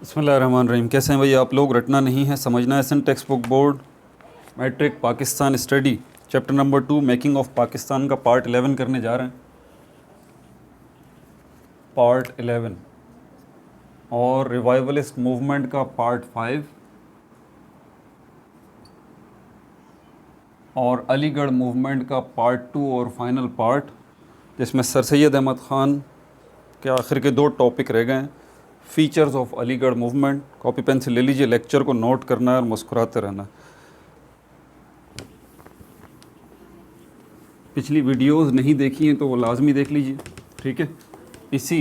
बिस्मिल्लाहिर्रहमानिर्रहीम। कैसे हैं भाई आप लोग? रटना नहीं है, समझना है। Sun text book board matric Pakistan study chapter number 2 making of Pakistan का पार्ट 11 करने जा रहे हैं। पार्ट 11 और रिवाइवलिस्ट मूवमेंट का पार्ट 5 और अलीगढ़ मूवमेंट का पार्ट 2 और फाइनल पार्ट, जिसमें सर सैयद अहमद ख़ान के आखिर के 2 टॉपिक रह गए हैं। Features of Aligarh movement. Copy pencil ले लीजिए, लेक्चर को नोट करना है और मुस्कुराते रहना। पिछली वीडियोस नहीं देखी हैं तो वो लाजमी देख लीजिए, ठीक है। इसी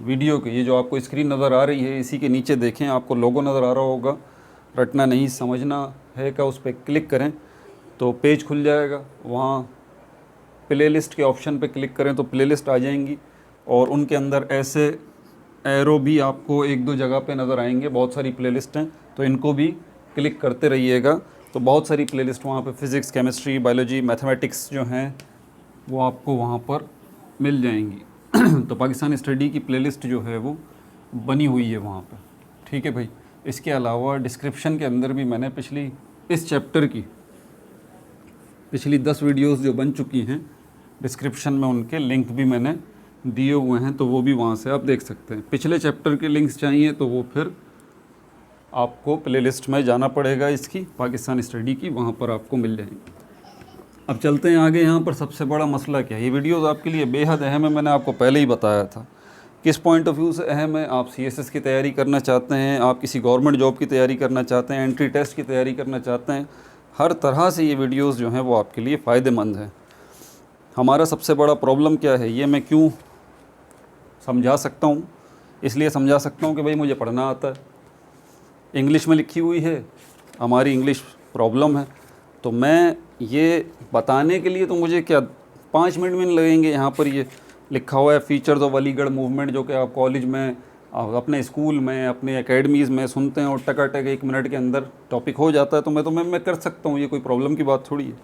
वीडियो के, ये जो आपको स्क्रीन नज़र आ रही है, इसी के नीचे देखें, आपको लोगो नज़र आ रहा होगा। रटना नहीं समझना है का उस पर क्लिक करें तो पेज खुल जाएगा। वहाँ प्लेलिस्ट के ऑप्शन पे क्लिक करें तो प्लेलिस्ट आ जाएंगी और उनके अंदर ऐसे एरो भी आपको 1-2 जगह पे नज़र आएंगे। बहुत सारी प्लेलिस्ट हैं तो इनको भी क्लिक करते रहिएगा। तो बहुत सारी प्लेलिस्ट वहाँ पे फ़िज़िक्स, केमिस्ट्री, बायोलॉजी, मैथमेटिक्स जो हैं वो आपको वहाँ पर मिल जाएंगी। तो पाकिस्तान स्टडी की प्लेलिस्ट जो है वो बनी हुई है वहाँ पर, ठीक है भाई। इसके अलावा डिस्क्रिप्शन के अंदर भी मैंने इस चैप्टर की पिछली 10 वीडियोस जो बन चुकी हैं, डिस्क्रिप्शन में उनके लिंक भी मैंने दिए हुए हैं, तो वो भी वहाँ से आप देख सकते हैं। पिछले चैप्टर के लिंक्स चाहिए तो वो फिर आपको प्लेलिस्ट में जाना पड़ेगा इसकी, पाकिस्तान स्टडी की, वहाँ पर आपको मिल जाएंगे। अब चलते हैं आगे। यहाँ पर सबसे बड़ा मसला क्या है? ये वीडियोस आपके लिए बेहद अहम है, मैंने आपको पहले ही बताया था। किस पॉइंट ऑफ व्यू से अहम है? आप CSS की तैयारी करना चाहते हैं, आप किसी गवर्नमेंट जॉब की तैयारी करना चाहते हैं, एंट्री टेस्ट की तैयारी करना चाहते हैं, हर तरह से ये वीडियोस जो हैं वो आपके लिए फ़ायदेमंद हैं। हमारा सबसे बड़ा प्रॉब्लम क्या है, ये मैं क्यों समझा सकता हूँ? इसलिए समझा सकता हूँ कि भाई मुझे पढ़ना आता है, इंग्लिश में लिखी हुई है, हमारी इंग्लिश प्रॉब्लम है। तो मैं ये बताने के लिए तो मुझे क्या 5 मिनट में लगेंगे। यहाँ पर ये लिखा हुआ है फ़ीचर्स ऑफ अलीगढ़ मूवमेंट, जो कि आप कॉलेज में, अपने स्कूल में, अपने एकेडमीज़ में सुनते हैं और टकाटक 1 मिनट के अंदर टॉपिक हो जाता है। तो मैं कर सकता हूँ, ये कोई प्रॉब्लम की बात थोड़ी है।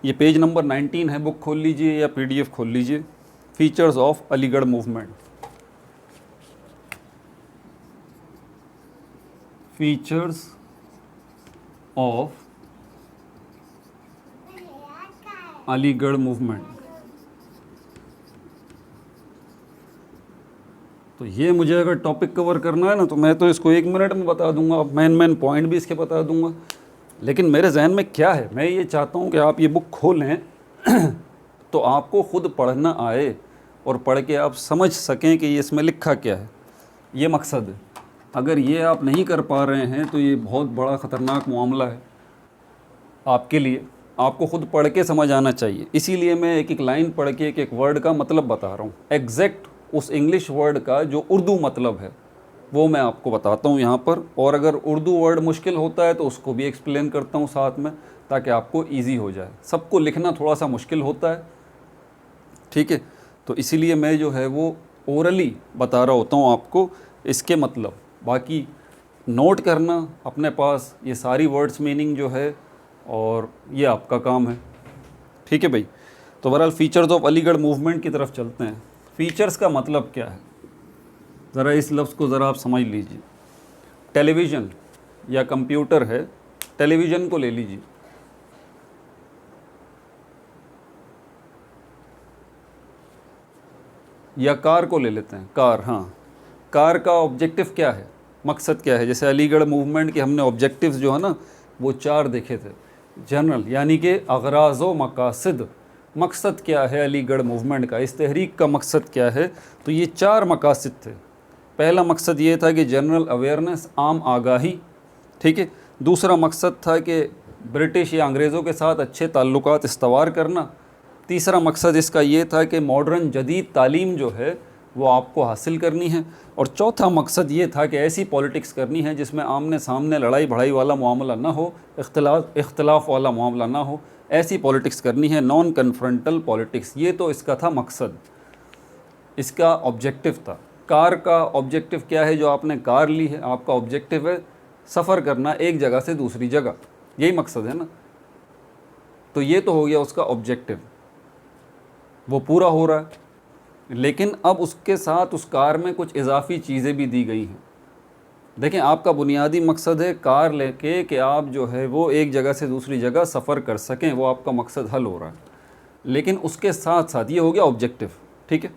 ये पेज नंबर 19 है, बुक खोल लीजिए या PDF खोल लीजिए। Features of Aligarh movement. Features of Aligarh movement. तो ये मुझे अगर टॉपिक कवर करना है ना, तो मैं तो इसको 1 मिनट में बता दूंगा, मेन पॉइंट भी इसके बता दूंगा। लेकिन मेरे जहन में क्या है, मैं ये चाहता हूँ कि आप ये बुक खोलें तो आपको ख़ुद पढ़ना आए और पढ़ के आप समझ सकें कि ये इसमें लिखा क्या है। ये मकसद है। अगर ये आप नहीं कर पा रहे हैं तो ये बहुत बड़ा ख़तरनाक मामला है आपके लिए। आपको ख़ुद पढ़ के समझ आना चाहिए। इसीलिए मैं एक लाइन पढ़ के एक वर्ड का मतलब बता रहा हूँ। एग्जैक्ट उस इंग्लिश वर्ड का जो उर्दू मतलब है वो मैं आपको बताता हूँ यहाँ पर। और अगर उर्दू वर्ड मुश्किल होता है तो उसको भी एक्सप्लेन करता हूँ साथ में, ताकि आपको ईजी हो जाए। सबको लिखना थोड़ा सा मुश्किल होता है, ठीक है। तो इसीलिए मैं जो है वो ओरली बता रहा होता हूँ आपको इसके मतलब। बाकी नोट करना अपने पास ये सारी वर्ड्स मीनिंग जो है, और ये आपका काम है, ठीक है भाई। तो बहरहाल फ़ीचर्स ऑफ अलीगढ़ मूवमेंट की तरफ चलते हैं। फ़ीचर्स का मतलब क्या है, ज़रा इस लफ्ज़ को ज़रा आप समझ लीजिए। टेलीविज़न या कंप्यूटर है, टेलीविज़न को ले लीजिए, या कार को ले लेते हैं। कार, हाँ, कार का ऑब्जेक्टिव क्या है, मकसद क्या है? जैसे अलीगढ़ मूवमेंट के हमने ऑब्जेक्टिव्स जो है ना वो 4 देखे थे। जनरल यानी कि अगराज़ व मकासद, मकसद क्या है अलीगढ़ मूवमेंट का, इस तहरीक का मकसद क्या है? तो ये 4 मकासद थे। पहला मकसद ये था कि जनरल अवेयरनेस, आम आगाही, ठीक है। दूसरा मकसद था कि ब्रिटिश या अंग्रेज़ों के साथ अच्छे ताल्लुकात इस्तवार करना। तीसरा मकसद इसका ये था कि मॉडर्न जदीद तालीम जो है वो आपको हासिल करनी है। और चौथा मकसद ये था कि ऐसी पॉलिटिक्स करनी है जिसमें आमने सामने लड़ाई भड़ाई वाला मामला ना हो, इख्तलाफ वाला मामला ना हो। ऐसी पॉलिटिक्स करनी है, नॉन कन्फ्रंटल पॉलिटिक्स। ये तो इसका था मकसद, इसका ऑब्जेक्टिव था। कार का ऑब्जेक्टिव क्या है? जो आपने कार ली है, आपका ऑब्जेक्टिव है सफ़र करना एक जगह से दूसरी जगह, यही मकसद है ना। तो ये तो हो गया उसका ऑब्जेक्टिव, वो पूरा हो रहा है। लेकिन अब उसके साथ उस कार में कुछ इजाफ़ी चीज़ें भी दी गई हैं। देखें, आपका बुनियादी मकसद है कार लेके कि आप जो है वो एक जगह से दूसरी जगह सफ़र कर सकें, वो आपका मकसद हल हो रहा है। लेकिन उसके साथ साथ ये हो गया ऑब्जेक्टिव, ठीक है।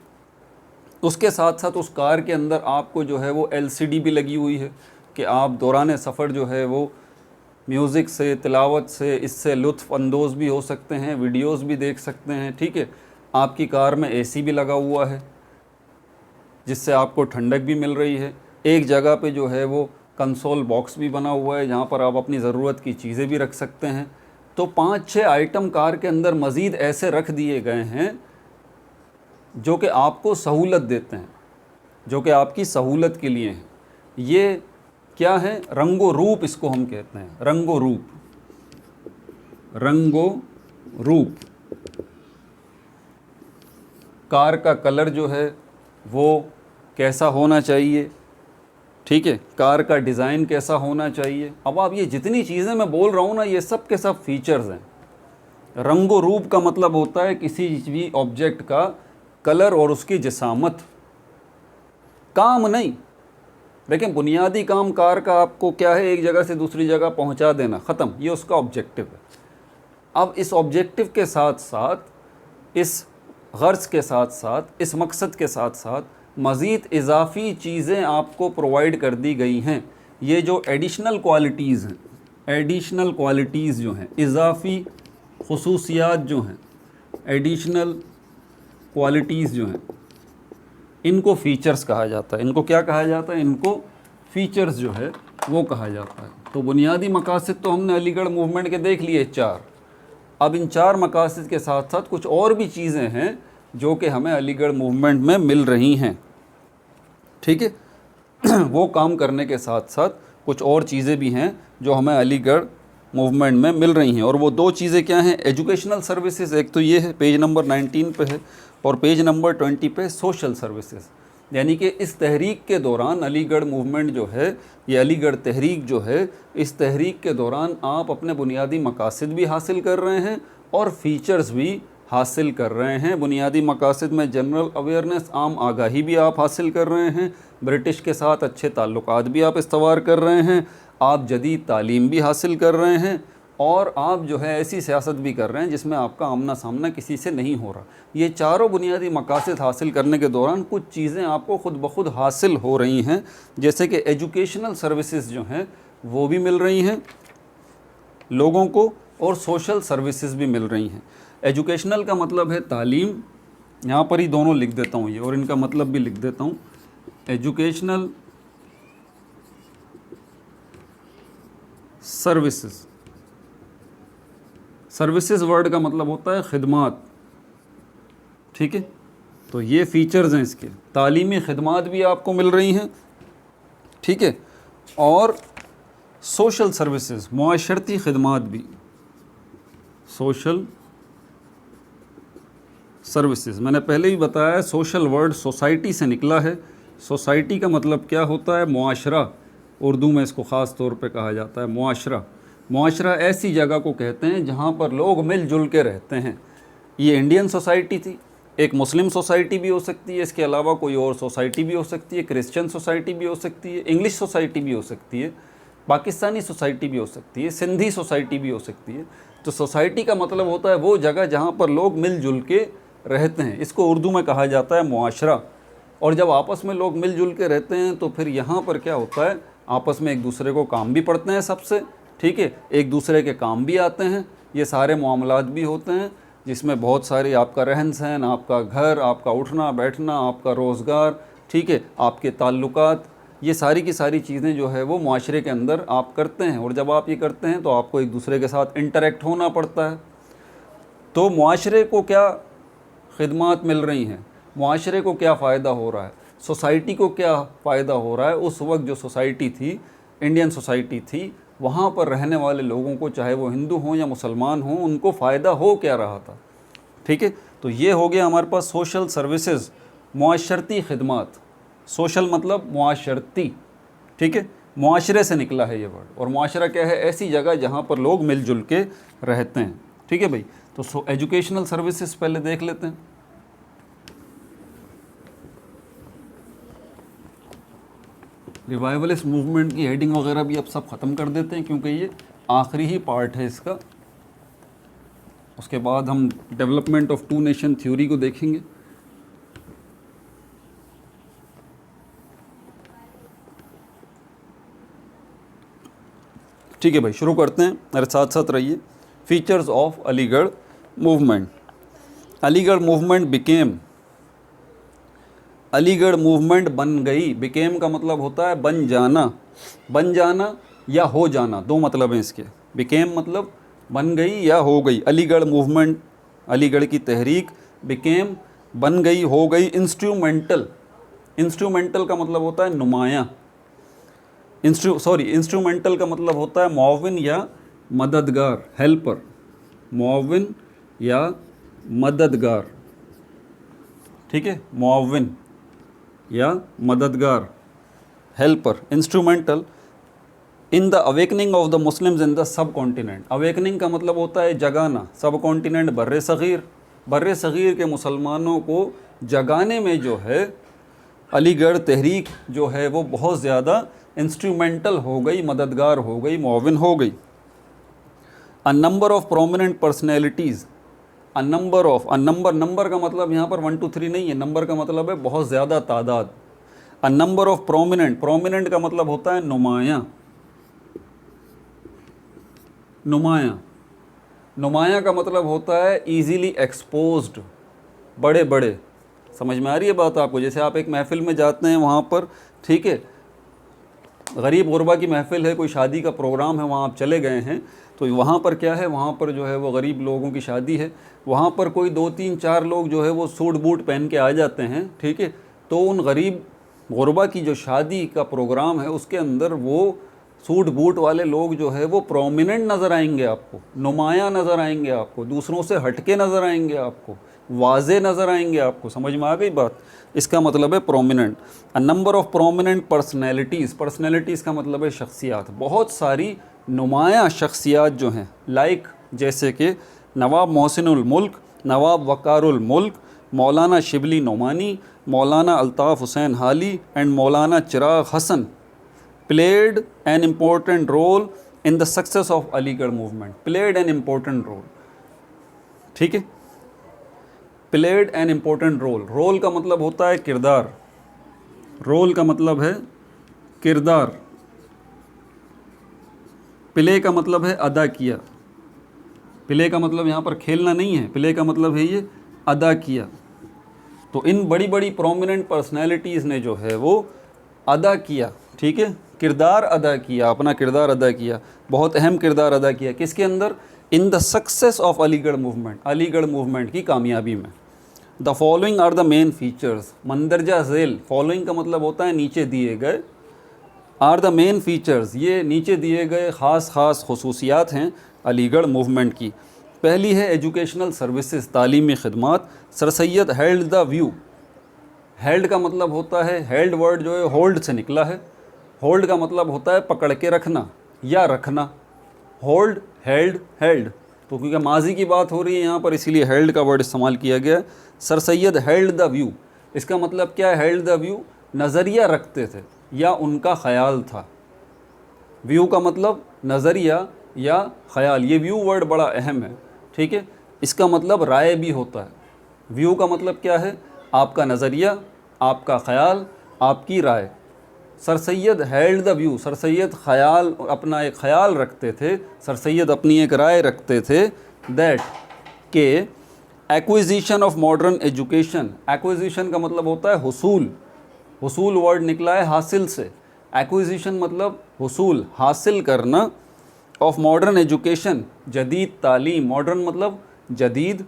उसके साथ साथ उस कार के अंदर आपको जो है वो LCD भी लगी हुई है कि आप दौरान सफ़र जो है वो म्यूज़िक से, तिलावत से, इससे लुत्फ़ अंदोज़ भी हो सकते हैं, वीडियोस भी देख सकते हैं, ठीक है। आपकी कार में AC भी लगा हुआ है जिससे आपको ठंडक भी मिल रही है। एक जगह पे जो है वो कंसोल बॉक्स भी बना हुआ है जहाँ पर आप अपनी ज़रूरत की चीज़ें भी रख सकते हैं। तो 5-6 आइटम कार के अंदर मज़ीद ऐसे रख दिए गए हैं जो कि आपको सहूलत देते हैं, जो कि आपकी सहूलत के लिए हैं। ये क्या है? रंगो रूप इसको हम कहते हैं, रंगो रूप। रंगो रूप, कार का कलर जो है वो कैसा होना चाहिए, ठीक है, कार का डिज़ाइन कैसा होना चाहिए। अब आप ये जितनी चीज़ें मैं बोल रहा हूँ ना, ये सब के सब फीचर्स हैं। रंगो रूप का मतलब होता है किसी भी ऑब्जेक्ट का कलर और उसकी जिसामत, काम नहीं। लेकिन बुनियादी काम कार का आपको क्या है? एक जगह से दूसरी जगह पहुंचा देना, ख़त्म, ये उसका ऑब्जेक्टिव है। अब इस ऑब्जेक्टिव के साथ साथ, इस गर्ज के साथ साथ, इस मकसद के साथ साथ मज़ीद इजाफ़ी चीज़ें आपको प्रोवाइड कर दी गई हैं। ये जो एडिशनल क्वालिटीज़ हैं, एडिशनल क्वालिटीज़ जो हैं, इजाफ़ी खुसूसियात जो हैं, एडिशनल क्वालिटीज़ जो हैं, इनको फ़ीचर्स कहा जाता है। इनको क्या कहा जाता है? इनको फ़ीचर्स जो है वो कहा जाता है। तो बुनियादी मकासद तो हमने अलीगढ़ मूवमेंट के देख लिए 4। अब इन 4 मकासद के साथ साथ कुछ और भी चीज़ें हैं जो कि हमें अलीगढ़ मूवमेंट में मिल रही हैं, ठीक है। वो काम करने के साथ साथ कुछ और चीज़ें भी हैं जो हमें अलीगढ़ मूवमेंट में मिल रही हैं। और वो 2 चीज़ें क्या हैं? एजुकेशनल सर्विसेज, एक तो ये है, पेज नंबर 19 पे है, और पेज नंबर 20 पे सोशल सर्विसेज। यानी कि इस तहरीक के दौरान, अलीगढ़ मूवमेंट जो है, ये अलीगढ़ तहरीक जो है, इस तहरीक के दौरान आप अपने बुनियादी मकासद भी हासिल कर रहे हैं और फ़ीचर्स भी हासिल कर रहे हैं। बुनियादी मकासद में जनरल अवेयरनेस, आम आगाही भी आप हासिल कर रहे हैं, ब्रिटिश के साथ अच्छे ताल्लुकात भी आप इस्तवार कर रहे हैं, आप जदीद तालीम भी हासिल कर रहे हैं, और आप जो है ऐसी सियासत भी कर रहे हैं जिसमें आपका आमना सामना किसी से नहीं हो रहा। ये चारों बुनियादी मकासद हासिल करने के दौरान कुछ चीज़ें आपको ख़ुद ब खुद हासिल हो रही हैं, जैसे कि एजुकेशनल सर्विसेज जो हैं वो भी मिल रही हैं लोगों को, और सोशल सर्विसेज भी मिल रही हैं। एजुकेशनल का मतलब है तालीम, यहाँ पर ही दोनों लिख देता हूँ ये, और इनका मतलब भी लिख देता हूँ। एजुकेशनल सर्विसेज, सर्विसेज वर्ड का मतलब होता है खिदमात, ठीक है। तो ये फ़ीचर्स हैं इसके, तालीमी खिदमात भी आपको मिल रही हैं, ठीक है, और सोशल सर्विसेज, मुआशरती खिदमात भी, सोशल सर्विसेज। मैंने पहले ही बताया, सोशल वर्ड सोसाइटी से निकला है। सोसाइटी का मतलब क्या होता है? मुआशरा, उर्दू में इसको ख़ास तौर पे कहा जाता है मुआशरा। मुआशरा ऐसी जगह को कहते हैं जहाँ पर लोग मिलजुल के रहते हैं। ये इंडियन सोसाइटी थी, एक मुस्लिम सोसाइटी भी हो सकती है, इसके अलावा कोई और सोसाइटी भी हो सकती है, क्रिश्चियन सोसाइटी भी हो सकती है, इंग्लिश सोसाइटी भी हो सकती है, पाकिस्तानी सोसाइटी भी हो सकती है, सिंधी सोसाइटी भी हो सकती है। तो सोसाइटी का मतलब होता है वो जगह जहाँ पर लोग मिलजुल के रहते हैं, इसको उर्दू में कहा जाता है मुआशरा। और जब आपस में लोग मिलजुल के रहते हैं तो फिर यहाँ पर क्या होता है? आपस में एक दूसरे को काम भी पड़ते हैं सबसे, ठीक है, एक दूसरे के काम भी आते हैं, ये सारे मामलात भी होते हैं जिसमें बहुत सारी आपका रहन सहन, आपका घर, आपका उठना बैठना, आपका रोज़गार, ठीक है, आपके ताल्लुकात, ये सारी की सारी चीज़ें जो है वो मुआशरे के अंदर आप करते हैं। और जब आप ये करते हैं तो आपको एक दूसरे के साथ इंटरेक्ट होना पड़ता है। तो मुआशरे को क्या खिदमात मिल रही हैं, मुआशरे को क्या फ़ायदा हो रहा है, सोसाइटी को क्या फ़ायदा हो रहा है? उस वक्त जो सोसाइटी थी, इंडियन सोसाइटी थी, वहाँ पर रहने वाले लोगों को, चाहे वो हिंदू हों या मुसलमान हों, उनको फ़ायदा हो क्या रहा था, ठीक है। तो ये हो गया हमारे पास सोशल सर्विसेज, मुआशरती खिदमात। सोशल मतलब मुआशरती, ठीक है, मुआशरे से निकला है ये वर्ड। और मुआशरा क्या है? ऐसी जगह जहाँ पर लोग मिलजुल के रहते हैं, ठीक है भाई। तो एजुकेशनल सर्विसेज पहले देख लेते हैं। रिवाइवलिस्ट मूवमेंट की हेडिंग वगैरह भी अब सब ख़त्म कर देते हैं क्योंकि ये आखिरी ही पार्ट है इसका। उसके बाद हम development of two nation theory को देखेंगे। ठीक है भाई, शुरू करते हैं, मेरे साथ साथ रहिए। Features of Aligarh movement. Aligarh movement became, Aligarh movement बन गई। बिकेम का मतलब होता है बन जाना, बन जाना या हो जाना, दो मतलब हैं इसके। बिकेम मतलब बन गई या हो गई। अलीगढ़ मूवमेंट, अलीगढ़ की तहरीक, बिकेम बन गई, हो गई। इंस्ट्रूमेंटल, इंस्ट्रूमेंटल का मतलब होता है नुमाया। इंस्ट्रूमेंटल का मतलब होता है मुआविन या मददगार, हेल्पर, मुआविन या मददगार। ठीक है, मुआविन या मददगार, helper, instrumental. In the awakening of the Muslims in the सब कॉन्टिनेंट। अवेकनिंग का मतलब होता है जगाना, सब कॉन्टिनेंट बर्रे सग़ीर, बर्रे सग़ीर के मुसलमानों को जगाने में जो है अलीगढ़ तहरीक जो है वो बहुत ज़्यादा इंस्ट्रूमेंटल हो गई, मददगार हो गई, मुआविन हो गई। अ number of prominent personalities, a number of, a number, number का मतलब यहाँ पर 1 2 3 नहीं है, नंबर का मतलब है बहुत ज़्यादा तादाद। अ नंबर ऑफ प्रोमिनेंट, प्रोमिनेंट का मतलब होता है नुमाया, नुमाया, नुमाया का मतलब होता है ईजीली एक्सपोज्ड, बड़े बड़े। समझ में आ रही है बात आपको? जैसे आप एक महफ़िल में जाते हैं, वहाँ पर ठीक है गरीब गुरबा की महफ़िल है, कोई शादी का प्रोग्राम है, वहाँ आप चले गए हैं, तो वहाँ पर क्या है, वहाँ पर जो है वो गरीब लोगों की शादी है, वहाँ पर कोई 2 3 4 लोग जो है वो सूट बूट पहन के आ जाते हैं। ठीक है, तो उन गरीब गुरबा की जो शादी का प्रोग्राम है उसके अंदर वो सूट बूट वाले लोग जो है वो प्रोमिनेंट नज़र आएंगे आपको, नुमाया नज़र आएंगे आपको, दूसरों से हटके नज़र आएंगे आपको, वाज़े नज़र आएंगे आपको। समझ में आ गई बात? इसका मतलब है prominent. A number of prominent personalities, personalities का मतलब है शख्सियात, बहुत सारी नुमाया शख्सियात जो हैं, लाइक जैसे कि नवाब मोहसिनुल मुल्क, नवाब वक़ारुल मुल्क, मौलाना शिबली नोमानी, मौलाना अल्ताफ़ हुसैन हाली and Maulana Chirag Hasan played an important role in the success of Aligarh movement। played an important role, ठीक है, played an important role। Role का मतलब होता है किरदार, रोल का मतलब है किरदार, प्ले का मतलब है अदा किया, प्ले का मतलब यहाँ पर खेलना नहीं है, प्ले का मतलब है ये अदा किया। तो इन बड़ी बड़ी प्रोमिनेंट पर्सनैलिटीज़ ने जो है वो अदा किया, ठीक है, किरदार अदा किया, अपना किरदार अदा किया, बहुत अहम किरदार अदा किया। किसके अंदर? In the success of Aligarh movement, Aligarh movement की कामयाबी में। The following are the main features, मंदरजा झेल, फॉलोइंग का मतलब होता है नीचे दिए गए, आर द मेन फीचर्स, ये नीचे दिए गए ख़ास ख़ास खसूसियात हैं अलीगढ़ मूवमेंट की। पहली है एजुकेशनल सर्विसेज, तालीमी खदमात। Sir Syed held the view, held का मतलब होता है, हेल्ड वर्ड जो है होल्ड से निकला है, होल्ड का मतलब होता है पकड़ के रखना या रखना, होल्ड, हेल्ड, हेल्ड। तो क्योंकि माजी की बात हो रही है यहाँ पर इसीलिए हेल्ड का वर्ड इस्तेमाल किया गया। Sir Syed held the view, इसका मतलब क्या है? हेल्ड द व्यू, नज़रिया रखते थे या उनका ख्याल था। व्यू का मतलब नज़रिया या ख्याल, ये व्यू वर्ड बड़ा अहम है, ठीक है, इसका मतलब राय भी होता है। व्यू का मतलब क्या है? आपका नज़रिया, आपका ख्याल, आपकी राय। Sir Syed held the view, sir Syed ख्याल, अपना एक ख्याल रखते थे, सर सैयद अपनी एक राय रखते थे, दैट के acquisition of modern education, acquisition का मतलब होता है हुसूल, हुसूल वर्ड निकला है हासिल से, एक्विजिशन मतलब हुसूल, हासिल करना, ऑफ मॉडर्न एजुकेशन, जदीद तालीम, मॉडर्न मतलब जदीद,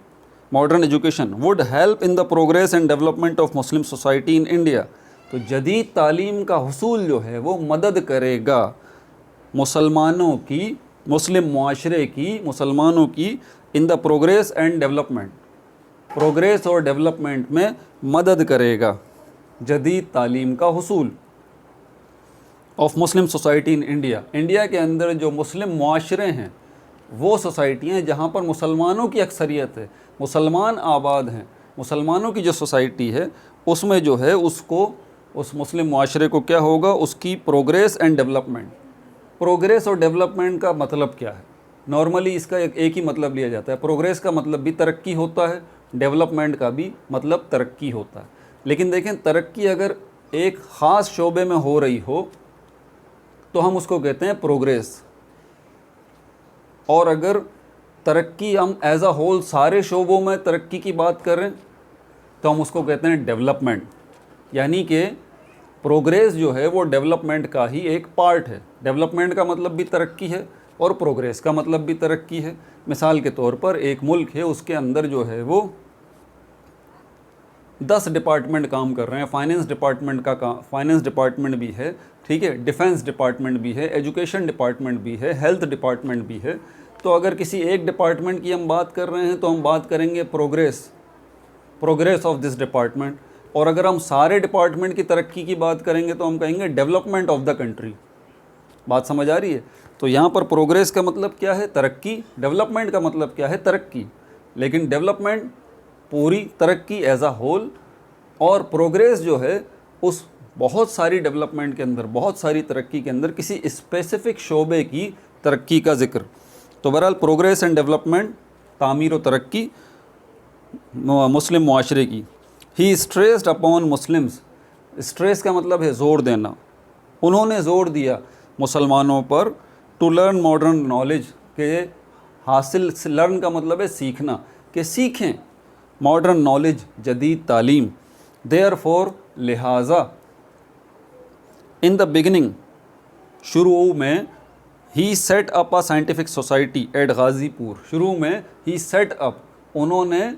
modern education would help in the progress and development of Muslim society in India. तो जदीद तालीम का हुसूल जो है वो मदद करेगा मुसलमानों की, मुस्लिम मुआशरे की, मुसलमानों की in the progress and development, progress और डेवलपमेंट में मदद करेगा जदीद तालीम का हुसूल of Muslim society in India. India के अंदर जो मुस्लिम मुआशरे हैं वो सोसाइटियाँ हैं जहाँ पर मुसलमानों की अक्सरियत है, मुसलमान आबाद हैं, मुसलमानों की जो सोसाइटी है उसमें जो है उसको उस मुस्लिम मुआशरे को क्या होगा, उसकी प्रोग्रेस एंड डेवलपमेंट। प्रोग्रेस और डेवलपमेंट का मतलब क्या है? नॉर्मली इसका एक ही मतलब लिया जाता है। प्रोग्रेस का मतलब भी तरक्की होता है, डेवलपमेंट का भी मतलब तरक्की होता है। लेकिन देखें, तरक्की अगर एक ख़ास शोबे में हो रही हो तो हम उसको कहते हैं प्रोग्रेस, और अगर तरक्की हम एज अ होल सारे शोबों में तरक्की की बात कर रहे हैं तो हम उसको कहते हैं डेवलपमेंट। यानी कि प्रोग्रेस जो है वो डेवलपमेंट का ही एक पार्ट है। डेवलपमेंट का मतलब भी तरक्की है और प्रोग्रेस का मतलब भी तरक्की है। मिसाल के तौर पर एक मुल्क है, उसके अंदर जो है वो 10 डिपार्टमेंट काम कर रहे हैं। फाइनेंस डिपार्टमेंट भी है, ठीक है, डिफेंस डिपार्टमेंट भी है, एजुकेशन डिपार्टमेंट भी है, हेल्थ डिपार्टमेंट भी है। तो अगर किसी एक डिपार्टमेंट की हम बात कर रहे हैं तो हम बात करेंगे प्रोग्रेस ऑफ दिस डिपार्टमेंट। और अगर हम सारे डिपार्टमेंट की तरक्की की बात करेंगे तो हम कहेंगे डेवलपमेंट ऑफ द कंट्री। बात समझ आ रही है? तो यहाँ पर प्रोग्रेस का मतलब क्या है? तरक्की। डेवलपमेंट का मतलब क्या है? तरक्की। लेकिन डेवलपमेंट पूरी तरक्की एज अ होल, और प्रोग्रेस जो है उस बहुत सारी डेवलपमेंट के अंदर, बहुत सारी तरक्की के अंदर किसी स्पेसिफिक शोबे की तरक्की का जिक्र। तो बहरहाल प्रोग्रेस एंड डेवलपमेंट, तामीर और तरक्की मुस्लिम मुआशरे की। ही स्ट्रेस्ड अपॉन मुस्लिम्स, स्ट्रेस का मतलब है ज़ोर देना। उन्होंने ज़ोर दिया मुसलमानों पर टू लर्न मॉडर्न नॉलेज, के हासिल, लर्न का मतलब है सीखना, कि सीखें मॉडर्न नॉलेज, जदीद तालीम। देयरफॉर, लिहाजा, इन द बिगिनिंग, शुरू में, ही set up a scientific society at Ghazipur. शुरू में ही सेट अप, उन्होंने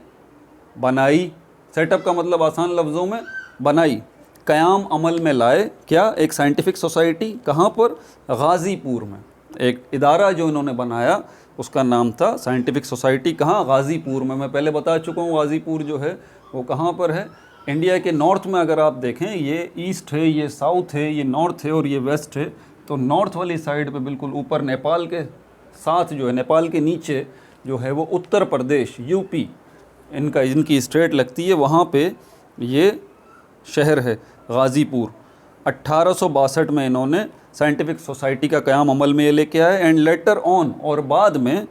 बनाई। सेटअप का मतलब आसान लफ्ज़ों में बनाई, क़याम अमल में लाए, क्या? एक साइंटिफिक सोसाइटी। कहाँ पर? गाज़ीपुर में। एक इदारा जो इन्होंने बनाया उसका नाम था साइंटिफिक सोसाइटी। कहाँ? गाज़ीपुर में। मैं पहले बता चुका हूँ गाज़ीपुर जो है वो कहाँ पर है। इंडिया के नॉर्थ में अगर आप देखें, ये ईस्ट है, ये साउथ है, ये नॉर्थ है और ये वेस्ट है। तो नॉर्थ वाली साइड पे बिल्कुल ऊपर नेपाल के साथ जो है, नेपाल के नीचे जो है वो उत्तर प्रदेश, यूपी, इनकी स्टेट लगती है। वहाँ पे ये शहर है गाज़ीपुर। 1862 में इन्होंने साइंटिफिक सोसाइटी का क़याम अमल में ये लेके आए। एंड लेटर ऑन, और बाद में,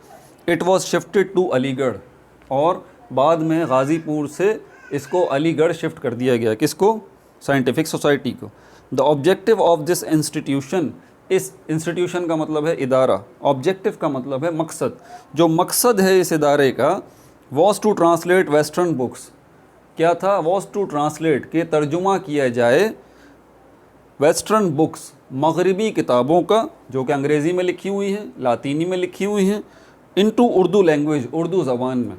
it was shifted to Aligarh, और बाद में गाज़ीपुर से इसको अलीगढ़ शिफ्ट कर दिया गया। किसको? साइंटिफिक सोसाइटी को। The objective of this institution, इस इंस्टीट्यूशन का मतलब है इदारा, ऑब्जेक्टिव का मतलब है मकसद। जो मकसद है इस इदारे का, was to translate western books. क्या था? वॉज टू ट्रांसलेट, के तर्जुमा किया जाए, वेस्टर्न बुक्स, मगरिबी किताबों का, जो कि अंग्रेज़ी में लिखी हुई हैं, लातीनी में लिखी हुई हैं, इनटू उर्दू लैंग्वेज, उर्दू ज़बान में।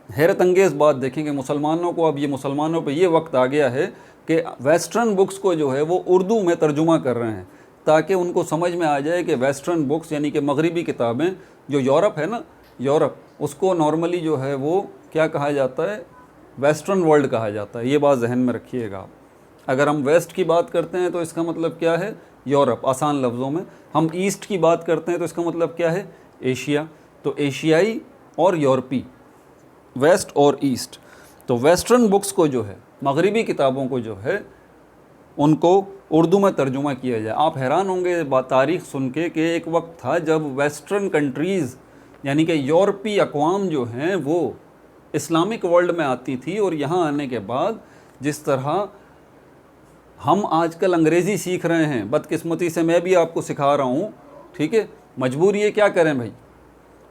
हैरत अंगेज़ बात देखें कि मुसलमानों को, अब ये मुसलमानों पे ये वक्त आ गया है कि वेस्टर्न बुक्स को जो है वो उर्दू में तर्जुमा कर रहे हैं, ताकि उनको समझ में आ जाए कि वेस्टर्न बुक्स यानी कि मगरिबी किताबें, जो यूरोप है ना, यूरोप, उसको नॉर्मली जो है वो क्या कहा जाता है? वेस्टर्न वर्ल्ड कहा जाता है। ये बात जहन में रखिएगा आप। अगर हम वेस्ट की बात करते हैं तो इसका मतलब क्या है? यूरोप, आसान लफ्ज़ों में। हम ईस्ट की बात करते हैं तो इसका मतलब क्या है? एशिया। तो एशियाई और यूरोपी, वेस्ट और ईस्ट। तो वेस्टर्न बुक्स को जो है, मगरिबी किताबों को जो है, उनको उर्दू में तर्जुमा किया जाए। आप हैरान होंगे तारीख़ सुन के कि एक वक्त था जब वेस्टर्न कंट्रीज़ यानी कि यूरोपीय अक़वाम जो हैं वो इस्लामिक वर्ल्ड में आती थी, और यहाँ आने के बाद जिस तरह हम आजकल अंग्रेज़ी सीख रहे हैं, बदकिस्मती से मैं भी आपको सिखा रहा हूँ, ठीक है, मजबूरी है, क्या करें भाई।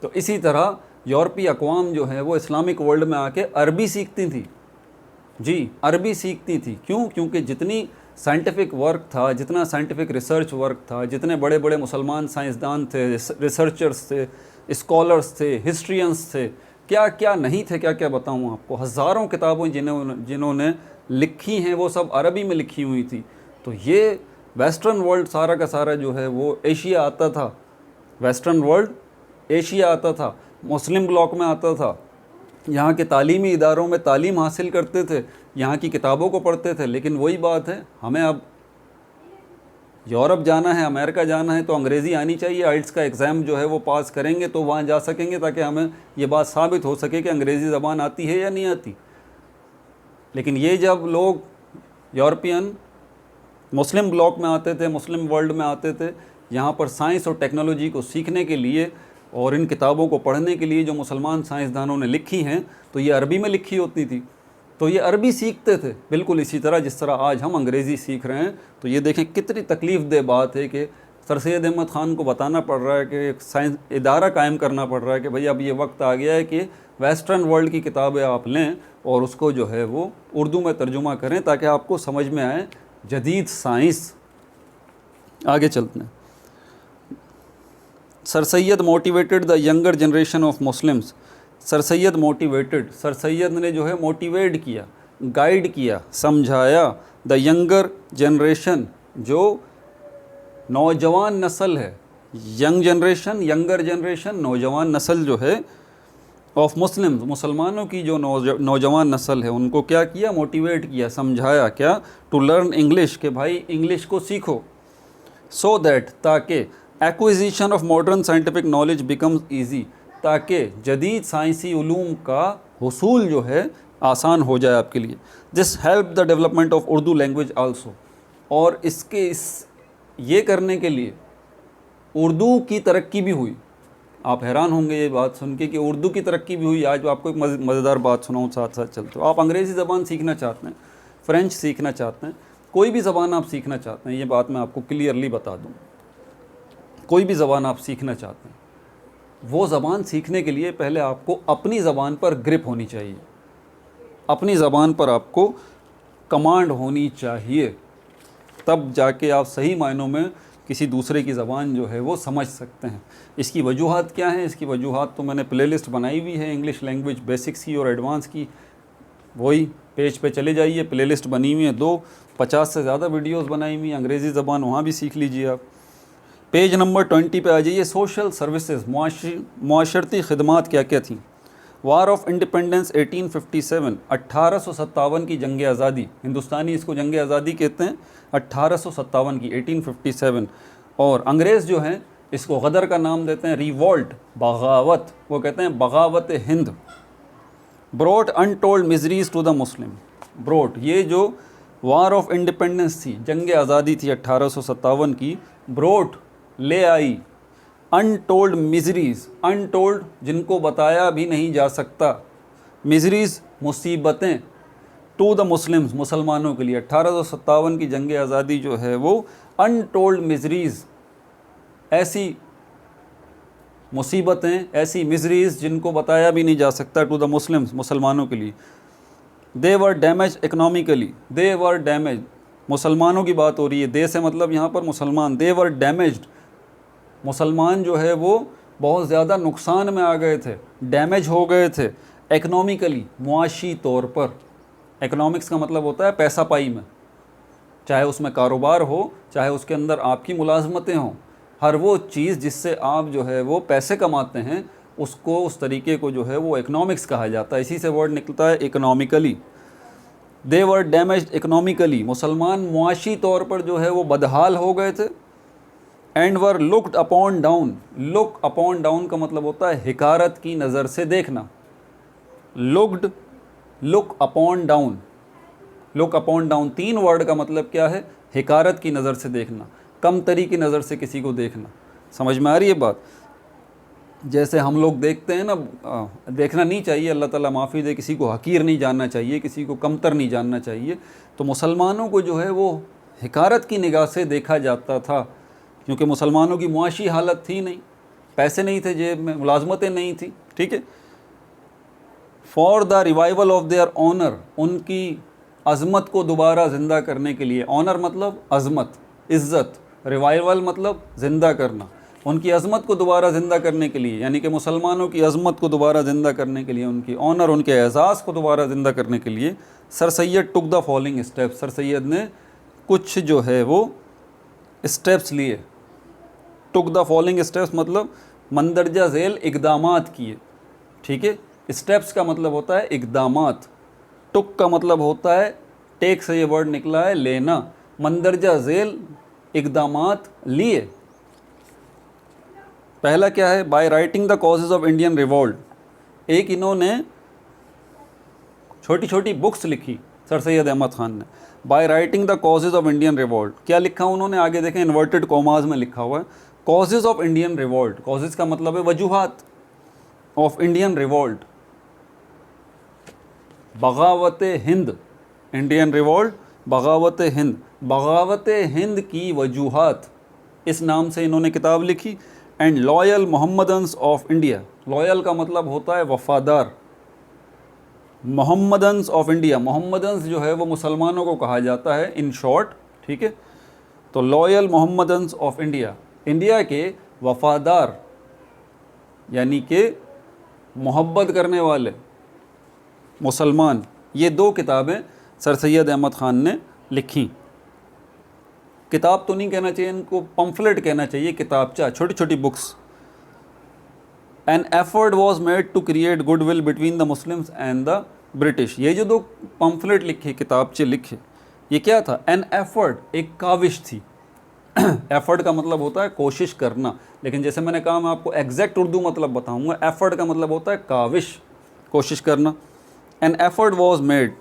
तो इसी तरह यूरोपीय अक़वाम जो है वो इस्लामिक वर्ल्ड में आके अरबी सीखती थी। जी, अरबी सीखती थी। क्यों? क्योंकि जितनी साइंटिफिक वर्क था, जितना साइंटिफिक रिसर्च वर्क था, जितने बड़े बड़े मुसलमान साइंसदान थे, रिसर्चर्स थे, स्कॉलर्स थे, हिस्ट्रियंस थे, क्या क्या नहीं थे, क्या क्या बताऊँ आपको। हज़ारों किताबें जिन्होंने लिखी हैं वो सब अरबी में लिखी हुई थी। तो ये वेस्टर्न वर्ल्ड सारा का सारा जो है वो एशिया आता था। वेस्टर्न वर्ल्ड एशिया आता था, मुस्लिम ब्लॉक में आता था। यहाँ के तालीमी इदारों में तालीम हासिल करते थे, यहाँ की किताबों को पढ़ते थे। लेकिन वही बात है, हमें अब यूरोप जाना है, अमेरिका जाना है, तो अंग्रेज़ी आनी चाहिए। आइल्स का एग्ज़ाम जो है वो पास करेंगे तो वहाँ जा सकेंगे, ताकि हमें ये बात साबित हो सके कि अंग्रेज़ी ज़बान आती है या नहीं आती। लेकिन ये जब लोग यूरोपियन मुस्लिम ब्लॉक में आते थे, मुस्लिम वर्ल्ड में आते थे, यहाँ पर साइंस और टेक्नोलॉजी को सीखने के लिए और इन किताबों को पढ़ने के लिए जो मुसलमान साइंसदानों ने लिखी हैं, तो ये अरबी में लिखी होती थी, तो ये अरबी सीखते थे बिल्कुल इसी तरह जिस तरह आज हम अंग्रेज़ी सीख रहे हैं। तो ये देखें कितनी तकलीफ़ दे बात है कि सर सैयद अहमद ख़ान को बताना पड़ रहा है कि एक साइंस इदारा कायम करना पड़ रहा है कि भाई अब ये वक्त आ गया है कि वेस्टर्न वर्ल्ड की किताबें आप लें और उसको जो है वो उर्दू में तर्जुमा करें ताकि आपको समझ में आए जदीद साइंस। आगे चलते हैं। Sir Syed motivated the younger generation of Muslims. Sir Syed motivated, sir Syed ने जो है मोटिवेट किया, गाइड किया, समझाया द यंगर जनरेशन, जो नौजवान नस्ल है, यंग जनरेशन, यंगर जनरेशन, नौजवान नस्ल जो है ऑफ मुस्लिम्स, मुसलमानों की जो नौजवान नस्ल है, उनको क्या किया, मोटिवेट किया, समझाया क्या, टू लर्न इंग्लिश, के भाई इंग्लिश को सीखो, सो दैट, ताकि acquisition of modern scientific knowledge becomes easy, ताकि जदीद साइंसी उलूम का हुसूल जो है आसान हो जाए आपके लिए। This help the development of Urdu language also, और ये करने के लिए उर्दू की तरक्की भी हुई। आप हैरान होंगे ये बात सुन के कि उर्दू की तरक्की भी हुई। आज आपको एक मज़ेदार बात सुनाऊँ साथ साथ चलते हो। आप अंग्रेज़ी ज़बान सीखना चाहते हैं, फ़्रेंच सीखना चाहते हैं, कोई भी ज़बान आप सीखना चाहते हैं, ये बात मैं आपको क्लियरली बता दूँ, कोई भी ज़बान आप सीखना चाहते हैं, वो ज़बान सीखने के लिए पहले आपको अपनी ज़बान पर ग्रिप होनी चाहिए, अपनी ज़बान पर आपको कमांड होनी चाहिए, तब जाके आप सही मायनों में किसी दूसरे की ज़बान जो है वो समझ सकते हैं। इसकी वजूहात क्या हैं? इसकी वजूहात तो मैंने प्लेलिस्ट बनाई हुई है इंग्लिश लैंग्वेज बेसिक्स की और एडवांस की, वही पेज पे चले जाइए, प्लेलिस्ट बनी हुई है, 250 से ज़्यादा वीडियोस बनाई हुई हैं, अंग्रेज़ी ज़बान वहाँ भी सीख लीजिए आप। पेज नंबर 20 पे आ जाइए। सोशल सर्विसेज, मुआशरती खिदमात क्या क्या थी। वार ऑफ इंडिपेंडेंस 1857, 1857 की जंग आज़ादी, हिंदुस्तानी इसको जंग आज़ादी कहते हैं, 1857 की 1857। और अंग्रेज़ जो हैं इसको गदर का नाम देते हैं, रिवॉल्ट, बगावत, वो कहते हैं बगावत हिंद। Brought untold miseries to the Muslim, brought, ये जो वार ऑफ इंडिपेंडेंस थी, जंग आज़ादी थी 1857 की, ब्रोट ले आई अनटोल्ड मिजरीज, अनटोल्ड जिनको बताया भी नहीं जा सकता, मिजरीज मुसीबतें, टू द मुस्लिम्स, मुसलमानों के लिए। 1857 की जंग आज़ादी जो है वो अनटोल्ड मिजरीज, ऐसी मुसीबतें, ऐसी मिजरीज जिनको बताया भी नहीं जा सकता, टू द मुस्लिम्स, मुसलमानों के लिए। दे वर डैमेज इकनॉमिकली, दे वर डैमेज, मुसलमानों की बात हो रही है, दे से मतलब यहाँ पर मुसलमान, दे वर डैमेज्ड, मुसलमान जो है वो बहुत ज़्यादा नुकसान में आ गए थे, डैमेज हो गए थे, इकनॉमिकली, मुआशी तौर पर। इकनॉमिक्स का मतलब होता है पैसा पाई में, चाहे उसमें कारोबार हो, चाहे उसके अंदर आपकी मुलाजमतें हों, हर वो चीज़ जिससे आप जो है वो पैसे कमाते हैं, उसको, उस तरीके को जो है वो इकनॉमिक्स कहा जाता है, इसी से वर्ड निकलता है इकनॉमिकली। दे वर डैमेज्ड इकनॉमिकली, मुसलमान मुआशी तौर पर जो है वो बदहाल हो गए थे। And were looked upon down, look upon down का मतलब होता है हिकारत की नज़र से देखना। Looked, look upon down, look upon down, 3 word का मतलब क्या है? हिकारत की नज़र से देखना, कमतरी की नज़र से किसी को देखना। समझ में आ रही है बात? जैसे हम लोग देखते हैं ना, देखना नहीं चाहिए, अल्लाह ताला माफ़ी दे, किसी को हकीर नहीं जानना चाहिए, किसी को कमतर नहीं जानना चाहिए। तो मुसलमानों को जो है वो हिकारत की निगाह से देखा जाता था, क्योंकि मुसलमानों की मुआशी हालत थी नहीं, पैसे नहीं थे जेब में, मुलाजमतें नहीं थी, ठीक है। For the revival of their honour, उनकी अज़मत को दोबारा ज़िंदा करने के लिए, ऑनर मतलब अज़मत, इज़्ज़त, रिवाइवल मतलब ज़िंदा करना, उनकी अज़मत को दोबारा ज़िंदा करने के लिए, यानी कि मुसलमानों की अज़मत को दोबारा ज़िंदा करने के लिए, उनकी ऑनर, उनके एज़ाज़ को दोबारा ज़िंदा करने के लिए, sir Syed took the following steps, sir Syed ने कुछ जो है वो स्टेप्स लिए। टुक द फॉलोइंग स्टेप्स मतलब मंदरजा झेल इक़दामात किए, ठीक है। स्टेप्स का मतलब होता है इक़दामात, टुक का मतलब होता है, टेक से ये वर्ड निकला है लेना, मंदरजा झेल इक़दामात लिए। पहला क्या है? By writing the causes of Indian revolt, एक इन्होंने छोटी छोटी बुक्स लिखी, सर सैयद अहमद ख़ान ने। By writing the causes of Indian revolt, क्या लिखा उन्होंने, आगे देखें इन्वर्टेड कॉमाज में लिखा हुआ है causes of Indian revolt. Causes का मतलब है वजूहात ऑफ इंडियन रिवॉल्ट, बगावत हिंद, इंडियन रिवॉल्ट बगावत हिंद, बगावत हिंद की वजूहात, इस नाम से इन्होंने किताब लिखी। And loyal Mohammedans of India, loyal का मतलब होता है वफ़ादार, मोहम्मदन्स ऑफ इंडिया, मोहम्मदन्स जो है वो मुसलमानों को कहा जाता है इन शॉर्ट, ठीक है। तो loyal Mohammedans of India, India के वफ़ादार यानी कि मोहब्बत करने वाले मुसलमान, ये 2 किताबें सर सैयद अहमद ख़ान ने लिखी। किताब तो नहीं कहना चाहिए इनको, पम्फलेट कहना चाहिए, किताबचा, छोटी छोटी books. An effort was made to create goodwill between the Muslims and the British, ये जो 2 पम्फलेट लिखे, किताबचे लिखे, ये क्या था, एन एफर्ट, एक काविश थी। एफर्ट का मतलब होता है कोशिश करना, लेकिन जैसे मैंने कहा मैं आपको एग्जैक्ट उर्दू मतलब बताऊंगा। एफर्ट का मतलब होता है काविश, कोशिश करना। एन एफर्ट वॉज मेड,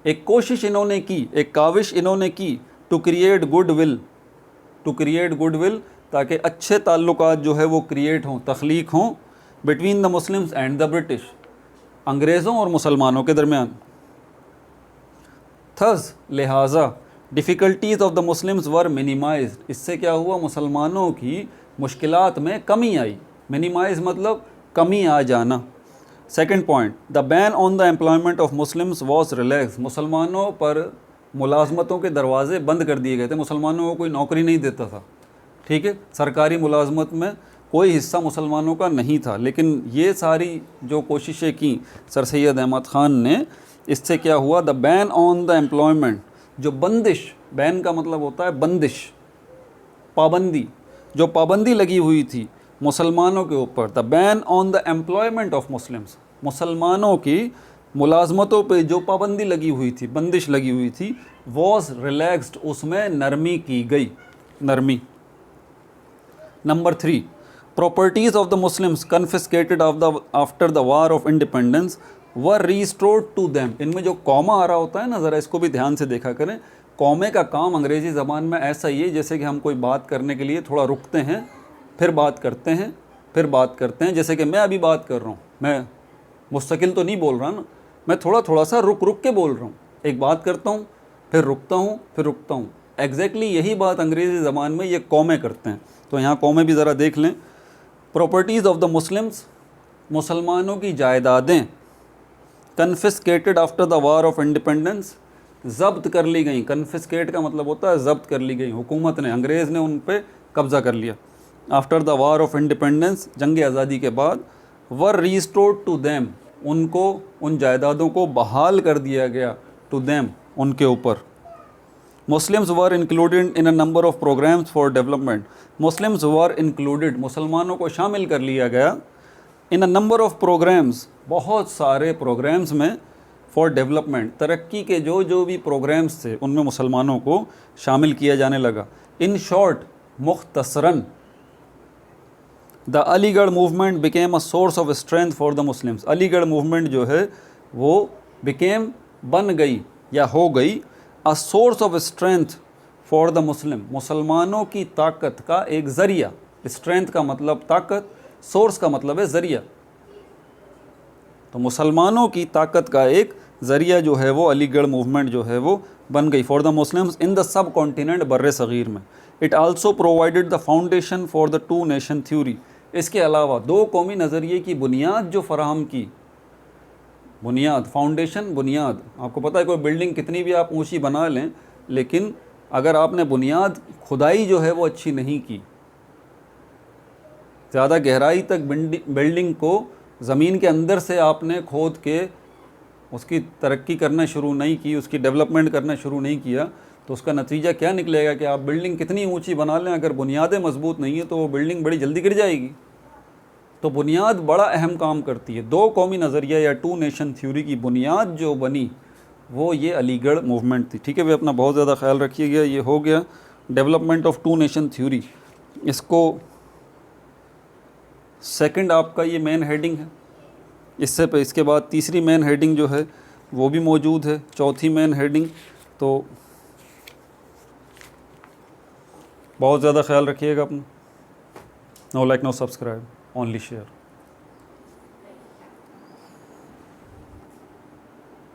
एक कोशिश इन्होंने की, एक काविश इन्होंने की, to create goodwill, to create goodwill, ताकि अच्छे ताल्लुकात जो है वो क्रिएट हों, तख्लीक हों, between the Muslims and the British, अंग्रेज़ों और मुसलमानों के दरमियान। थस, लिहाजा, difficulties of the Muslims were minimised, इससे क्या हुआ, मुसलमानों की मुश्किलात में कमी आई। मिनिमाइज मतलब कमी आ जाना। Second point, the ban on the employment of Muslims was relax, मुसलमानों पर मुलाजमतों के दरवाजे बंद कर दिए गए थे, मुसलमानों को कोई नौकरी नहीं देता था, ठीक है, सरकारी मुलाजमत में कोई हिस्सा मुसलमानों का नहीं था। लेकिन ये सारी जो कोशिशें की सर सैयद अहमद ख़ान ने, इससे क्या हुआ, the ban on the employment, जो बंदिश, बैन का मतलब होता है बंदिश, पाबंदी, जो पाबंदी लगी हुई थी मुसलमानों के ऊपर, the ban on the employment of Muslims, मुसलमानों की मुलाजमतों पे जो पाबंदी लगी हुई थी, बंदिश लगी हुई थी, वॉज रिलैक्सड, उसमें नरमी की गई, नरमी। Number 3, properties of the Muslims confiscated after the war of independence were restored to them, इनमें जो कॉमा आ रहा होता है ना, ज़रा इसको भी ध्यान से देखा करें। कॉमे का काम अंग्रेज़ी ज़बान में ऐसा ही है जैसे कि हम कोई बात करने के लिए थोड़ा रुकते हैं, फिर बात करते हैं, फिर बात करते हैं। जैसे कि मैं अभी बात कर रहा हूँ, मैं मुस्तकिल तो नहीं बोल रहा ना, मैं थोड़ा थोड़ा सा रुक रुक के बोल रहा हूँ, एक बात करता हूँ, फिर रुकता हूँ, फिर रुकता हूँ। एग्जैक्टली यही बात अंग्रेज़ी ज़बान में ये कौमें करते हैं। तो यहाँ कौमें भी ज़रा देख लें। प्रॉपर्टीज़ ऑफ द मुस्लिम्स, मुसलमानों की जायदादें, confiscated after the war of independence, ज़ब्त कर ली गई। कन्फिस्केट का मतलब होता है ज़ब्त कर ली गई, हुकूमत ने, अंग्रेज़ ने उन पर कब्ज़ा कर लिया। After the war of independence, जंग आज़ादी के बाद, वर रीस्टोर्ड टू देम, उनको, उन जायदादों को बहाल कर दिया गया, टू देम, उनके ऊपर। Muslims were included in a number of programmes for development, Muslims were included, मुसलमानों को शामिल कर लिया गया, in a number of programmes, बहुत सारे प्रोग्राम्स में, फॉर डेवलपमेंट, तरक्की के जो जो भी प्रोग्राम्स थे उनमें मुसलमानों को शामिल किया जाने लगा। इन शॉर्ट, मुख्तसरन, the Aligarh movement became a source of strength for the Muslims, Aligarh movement जो है वो बिकेम, बन गई या हो गई, a source of strength for the Muslim, मुसलमानों की ताकत का एक ज़रिया। स्ट्रेंथ का मतलब ताकत, सोर्स का मतलब है ज़रिया, तो मुसलमानों की ताकत का एक ज़रिया जो है वो अलीगढ़ मूवमेंट जो है वो बन गई, for the Muslims in the subcontinent, बर्रे सग़ीर में। It also provided the foundation for the 2 nation theory, इसके अलावा 2 कौमी नज़रिए की बुनियाद जो फ़राहम की, बुनियाद, फाउंडेशन, बुनियाद। आपको पता है कोई बिल्डिंग कितनी भी आप ऊंची बना लें, लेकिन अगर आपने बुनियाद, खुदाई जो है वो अच्छी नहीं की, ज़्यादा गहराई तक बिल्डिंग को ज़मीन के अंदर से आपने खोद के उसकी तरक्की करना शुरू नहीं की, उसकी डेवलपमेंट करना शुरू नहीं किया, तो उसका नतीजा क्या निकलेगा कि आप बिल्डिंग कितनी ऊंची बना लें, अगर बुनियादें मजबूत नहीं है तो वो बिल्डिंग बड़ी जल्दी गिर जाएगी। तो बुनियाद बड़ा अहम काम करती है। 2 कौमी नज़रिया या 2 नेशन थ्योरी की बुनियाद जो बनी वो ये अलीगढ़ मूवमेंट थी। ठीक है, वे अपना बहुत ज़्यादा ख्याल रखिएगा। ये हो गया डेवलपमेंट ऑफ 2 नेशन थ्योरी। इसको सेकंड आपका ये मेन हेडिंग है। इसके बाद तीसरी मेन हेडिंग जो है वो भी मौजूद है, चौथी मेन हेडिंग। तो बहुत ज़्यादा ख्याल रखिएगा अपना। No like no subscribe, only share.